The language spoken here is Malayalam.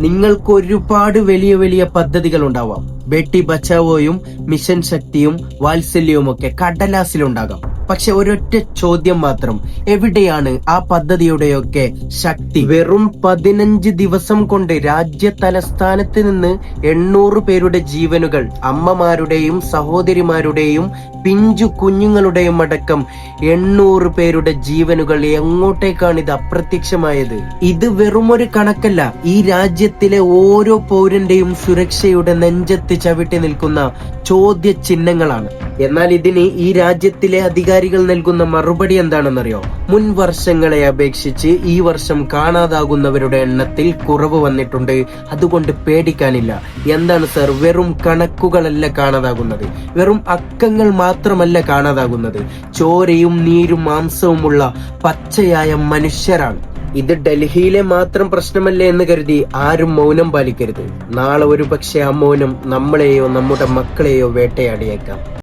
നിങ്ങൾക്ക് ഒരുപാട് വലിയ വലിയ പദ്ധതികൾ ഉണ്ടാവാം. ബേട്ടി ബച്ചാവോയും മിഷൻ ശക്തിയും വാത്സല്യവും ഒക്കെ കടലാസിലുണ്ടാകാം. പക്ഷെ ഒരൊറ്റ ചോദ്യം മാത്രം, എവിടെയാണ് ആ പദ്ധതിയുടെയൊക്കെ ശക്തി? വെറും 15 ദിവസം കൊണ്ട് രാജ്യ തലസ്ഥാനത്ത് നിന്ന് 800 പേരുടെ ജീവനുകൾ, അമ്മമാരുടെയും സഹോദരിമാരുടെയും പിഞ്ചു കുഞ്ഞുങ്ങളുടെയും അടക്കം 800 പേരുടെ ജീവനുകൾ എങ്ങോട്ടേക്കാണ് ഇത് അപ്രത്യക്ഷമായത്? ഇത് വെറും ഒരു കണക്കല്ല, ഈ രാജ്യത്തിലെ ഓരോ പൗരന്റെയും സുരക്ഷയുടെ നെഞ്ചത്ത് ചവിട്ടി നിൽക്കുന്ന ചോദ്യ ചിഹ്നങ്ങളാണ്. എന്നാൽ ഇതിന് ഈ രാജ്യത്തിലെ അധികാരികൾ നൽകുന്ന മറുപടി എന്താണെന്നറിയോ? മുൻ വർഷങ്ങളെ അപേക്ഷിച്ച് ഈ വർഷം കാണാതാകുന്നവരുടെ എണ്ണത്തിൽ കുറവ് വന്നിട്ടുണ്ട്, അതുകൊണ്ട് പേടിക്കാനില്ല. എന്താണ് സർ, വെറും കണക്കുകളല്ല കാണാതാകുന്നത്, വെറും അക്കങ്ങൾ മാത്രമല്ല കാണാതാകുന്നത്, ചോരയും നീരും മാംസവുമുള്ള പച്ചയായ മനുഷ്യരാണ്. ഇത് ഡൽഹിയിലെ മാത്രം പ്രശ്നമല്ലേ എന്ന് കരുതി ആരും മൗനം പാലിക്കരുത്. നാളെ ഒരു പക്ഷെ ആ മൗനം നമ്മളെയോ നമ്മുടെ മക്കളെയോ വേട്ടയാടിയേക്കാം.